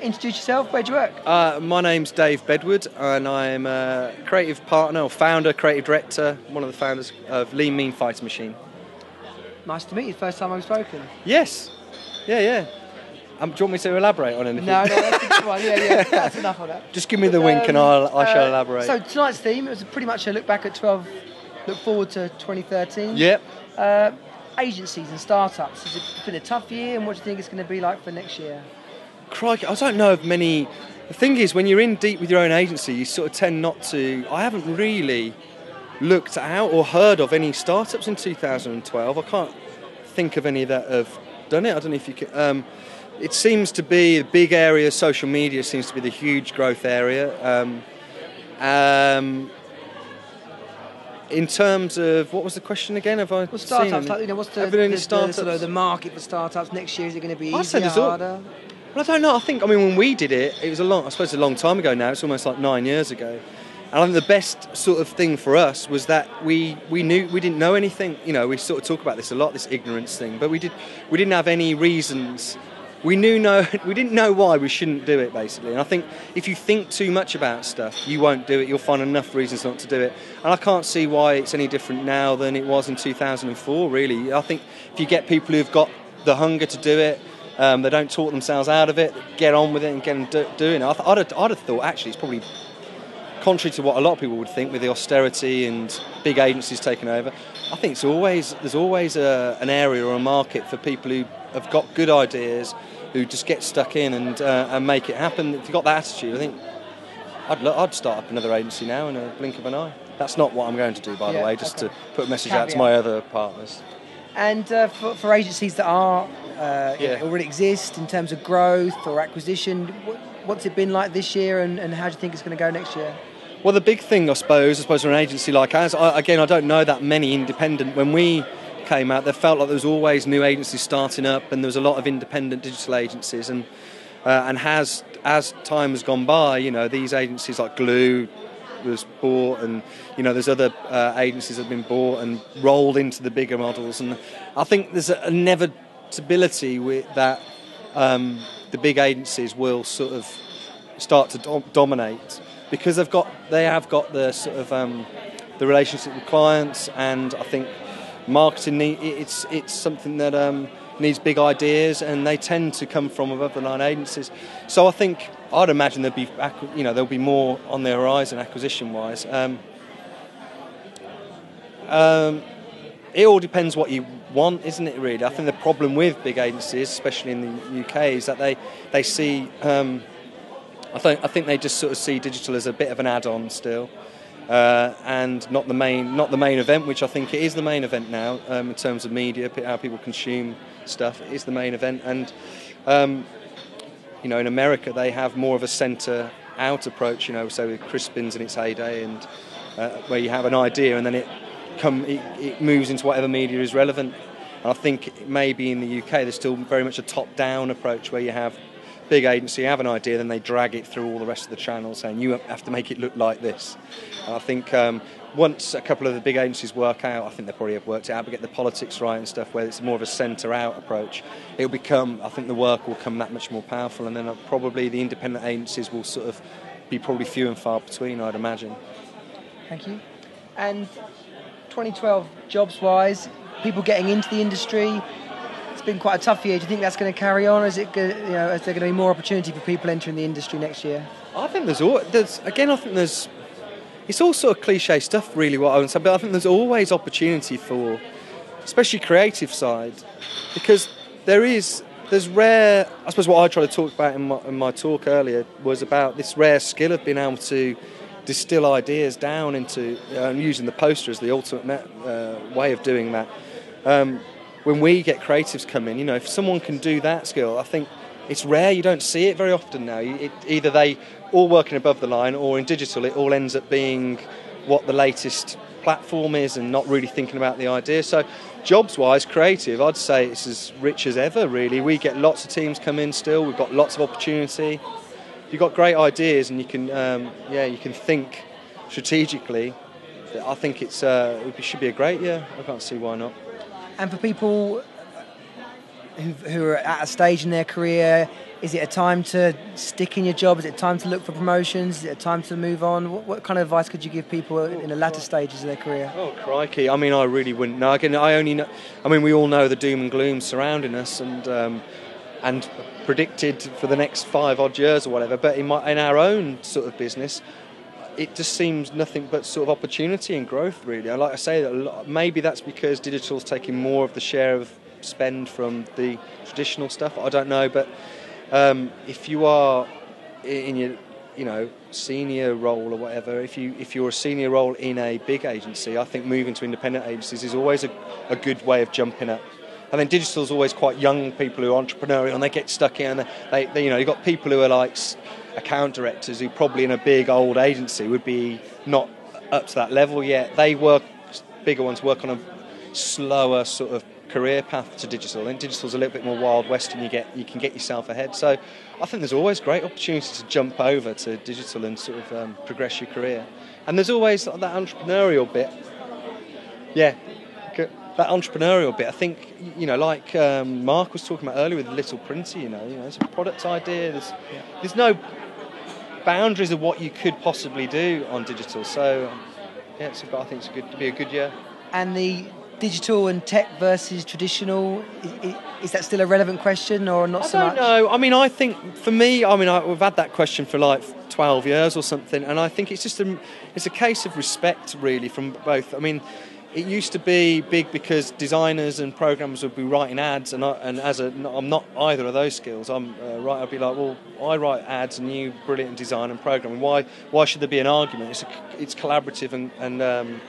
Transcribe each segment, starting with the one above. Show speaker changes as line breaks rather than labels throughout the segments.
introduce yourself. Where do you work?
My name's Dave Bedwood, and I'm a creative partner, or founder, creative director, one of the founders of Lean Mean Fighter Machine.
Nice to meet you. First time I've spoken.
Yes. Yeah. Do you want me to elaborate on anything?
No, that's a good one. Yeah. That's enough of that.
Just give me the wink and I shall elaborate.
So tonight's theme, it was pretty much a look back at 12, look forward to 2013.
Yep.
Agencies and startups. Has it been a tough year, and what do you think it's going to be like for next year?
Crikey, I don't know of many. The thing is, when you're in deep with your own agency, you sort of tend not to. I haven't really looked out or heard of any startups in 2012. I can't think of any that have done it. I don't know if you can. It seems to be a big area. Social media seems to be the huge growth area. In terms of, what was the question again? Have I
startups,
seen any?
what's the market for startups next year? Is it going to be easier, harder?
Well, I don't know. when we did it, it was a long time ago now. It's almost like 9 years ago. And I think the best sort of thing for us was that we didn't know anything. You know, we sort of talk about this a lot, this ignorance thing, but we didn't have any reasons. We didn't know why we shouldn't do it, basically. And I think if you think too much about stuff, you won't do it. You'll find enough reasons not to do it. And I can't see why it's any different now than it was in 2004, really. I think if you get people who've got the hunger to do it, they don't talk themselves out of it, get on with it and get them doing it. I'd have thought, actually, it's probably contrary to what a lot of people would think with the austerity and big agencies taking over. I think there's always an area or a market for people who have got good ideas, who just get stuck in and make it happen. If you've got that attitude, I think I'd start up another agency now in a blink of an eye. That's not what I'm going to do, by the way, just to put a message out to my other partners.
And for agencies that are already exist in terms of growth or acquisition, what's it been like this year, and how do you think it's going to go next year?
Well, the big thing, I suppose for an agency like ours, I don't know that many independent. When we came out, there felt like there was always new agencies starting up, and there was a lot of independent digital agencies, and as time has gone by, you know, these agencies like Glue was bought, and you know there's other agencies that have been bought and rolled into the bigger models, and I think there's an inevitability with that the big agencies will sort of start to dominate, because they have got the sort of the relationship with clients, and I think marketing it's something that needs big ideas, and they tend to come from above the line agencies. So I think I'd imagine there'll be more on the horizon acquisition wise. It all depends what you want, isn't it? Really, I think the problem with big agencies, especially in the UK, is that they see. I think they just sort of see digital as a bit of an add-on still, and not the main event, which I think it is the main event now in terms of media, how people consume stuff. It is the main event, and in America they have more of a centre-out approach. So with Crispin's in its heyday, and where you have an idea and then it moves into whatever media is relevant. And I think maybe in the UK there's still very much a top-down approach, where you have big agency have an idea, then they drag it through all the rest of the channels, saying you have to make it look like this. And I think once a couple of the big agencies work out, I think they probably have worked it out, but get the politics right and stuff, where it's more of a centre-out approach, I think the work will come that much more powerful, and then probably the independent agencies will sort of be probably few and far between, I'd imagine. Thank you.
And 2012, jobs-wise, people getting into the industry, been quite a tough year. Do you think that's going to carry on, or is there going to be more opportunity for people entering the industry next year?
I think it's all sort of cliche stuff, really, what I would say, but I think there's always opportunity for, especially creative side, because there's rare, I suppose what I tried to talk about in my talk earlier was about this rare skill of being able to distill ideas down into, using the poster as the ultimate way of doing that. When we get creatives come in, if someone can do that skill, I think it's rare. You don't see it very often now. Either they all working above the line, or in digital it all ends up being what the latest platform is and not really thinking about the idea. So jobs-wise, creative, I'd say it's as rich as ever, really. We get lots of teams come in still. We've got lots of opportunity. You've got great ideas and you can think strategically. I think it should be a great year. I can't see why not.
And for people who are at a stage in their career? Is it a time to stick in your job? Is it time to look for promotions? Is it a time to move on? What kind of advice could you give people in the latter stages of their career?
Oh, crikey. I mean, I really wouldn't know. I only know. I mean, we all know the doom and gloom surrounding us and predicted for the next 5 odd years or whatever. But in our own sort of business, it just seems nothing but sort of opportunity and growth, really. And like I say, maybe that's because digital's taking more of the share of spend from the traditional stuff. I don't know, but if you are in your senior role or whatever, if you're a senior role in a big agency, I think moving to independent agencies is always a good way of jumping up. I think digital is always quite young people who are entrepreneurial and they get stuck in. You've got people who are like account directors who probably in a big old agency would be not up to that level yet. Bigger ones work on a slower sort of career path to digital, and digital's a little bit more Wild West, and you can get yourself ahead. So I think there's always great opportunity to jump over to digital and sort of progress your career. And there's always that entrepreneurial bit. Yeah, that entrepreneurial bit. I think like Mark was talking about earlier with the little printer. It's a product idea. There's no boundaries of what you could possibly do on digital. So I think it's to be a good year.
And the digital and tech versus traditional, is that still a relevant question or not so much?
I don't know. I mean, I think for me, we've had that question for like 12 years or something, and I think it's just it's a case of respect really from both. I mean, it used to be big because designers and programmers would be writing ads, and I'm not either of those skills. I'd be like, well, I write ads and you brilliant design and programming. Why should there be an argument? It's collaborative and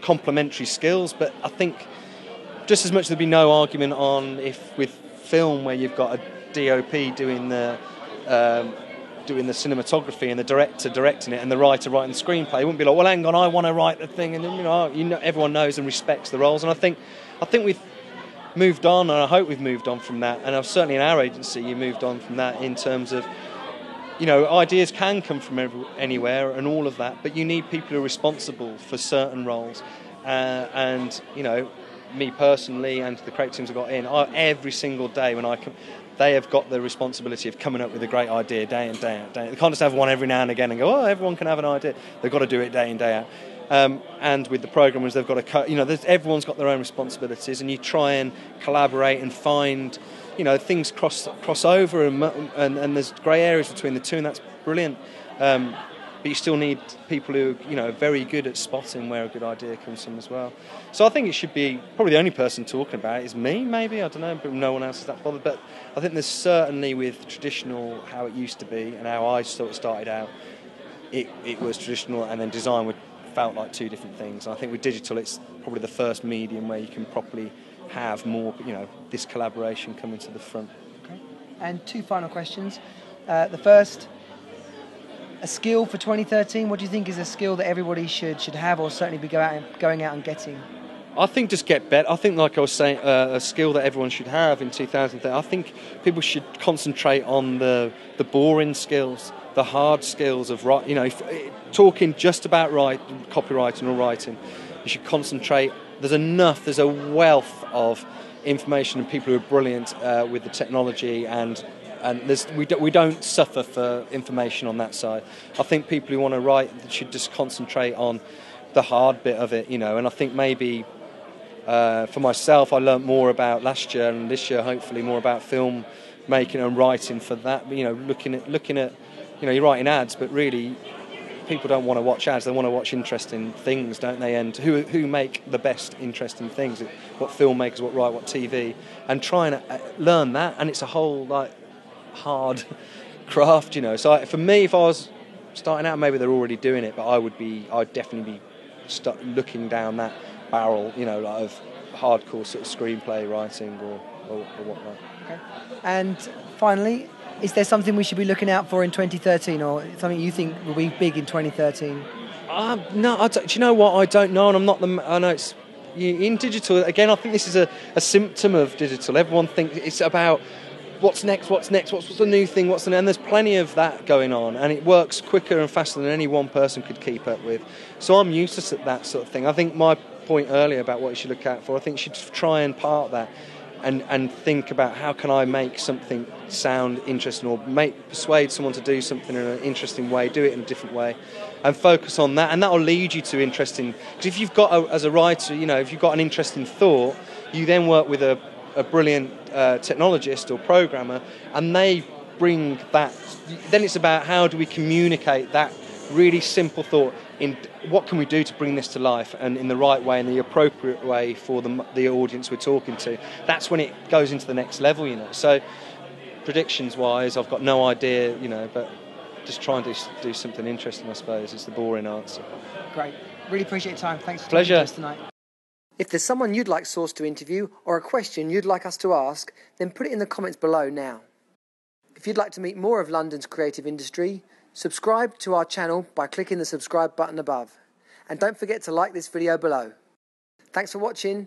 complementary skills, but I think just as much there'd be no argument on if with film where you've got a DOP doing the cinematography and the director directing it and the writer writing the screenplay. It wouldn't be like, well, hang on, I want to write the thing, and then everyone knows and respects the roles. And I think we've moved on, and I hope we've moved on from that. And certainly in our agency, you moved on from that in terms of ideas can come from anywhere and all of that, but you need people who are responsible for certain roles. And me personally and the creative teams I've got in, every single day when they have got the responsibility of coming up with a great idea day in, day out. They can't just have one every now and again and go, oh, everyone can have an idea. They've got to do it day in, day out. And with the programmers, they've got to everyone's got their own responsibilities, and you try and collaborate and find things cross over and there's grey areas between the two, and that's brilliant. But you still need people who are very good at spotting where a good idea comes from as well. So I think it should be probably the only person talking about it is me, maybe, I don't know, but no one else is that bothered. But I think there's certainly with traditional how it used to be and how I sort of started out, it was traditional, and then design felt like two different things. And I think with digital, it's probably the first medium where you can properly have more, this collaboration coming to the front.
Okay. And 2 final questions. The first, a skill for 2013. What do you think is a skill that everybody should have, or certainly be going out and getting?
I think just get better. I think, like I was saying, a skill that everyone should have in 2013. I think people should concentrate on the boring skills, the hard skills of talking just about copywriting or writing. You should concentrate. There's a wealth of information and people who are brilliant with the technology, and we don't suffer for information on that side. I think people who want to write should just concentrate on the hard bit of it, and I think maybe for myself, I learnt more about last year, and this year hopefully more about film making and writing for that. Looking at you're writing ads, but really people don't want to watch ads, they want to watch interesting things, don't they? And who make the best interesting things, what filmmakers, what TV, and try and learn that. And it's a whole hard craft, So for me, if I was starting out, maybe they're already doing it, but I'd definitely be looking down that barrel, of hardcore sort of screenplay writing or whatnot.
Okay. And finally, is there something we should be looking out for in 2013, or something you think will be big in 2013?
No, do you know what? I don't know, and I'm not I know it's in digital again. I think this is a symptom of digital. Everyone thinks it's about what's next, what's the new thing, and there's plenty of that going on, and it works quicker and faster than any one person could keep up with. So I'm used to that sort of thing. I think my point earlier about what you should look out for, I think you should try and part that. and think about how can I make something sound interesting, or persuade someone to do something in an interesting way, do it in a different way, and focus on that, and that will lead you to interesting. Because if you've got as a writer, if you've got an interesting thought, you then work with a brilliant technologist or programmer, and they bring that. Then it's about how do we communicate that really simple thought in what can we do to bring this to life, and in the right way, in the appropriate way for the audience we're talking to. That's when it goes into the next level, So predictions wise, I've got no idea, but just try and do something interesting, I suppose, is the boring answer.
Great. Really appreciate your time. Thanks for
Pleasure.
talking to us tonight. If there's someone you'd like Source to interview, or a question you'd like us to ask, then put it in the comments below now. If you'd like to meet more of London's creative industry, subscribe to our channel by clicking the subscribe button above. And don't forget to like this video below. Thanks for watching.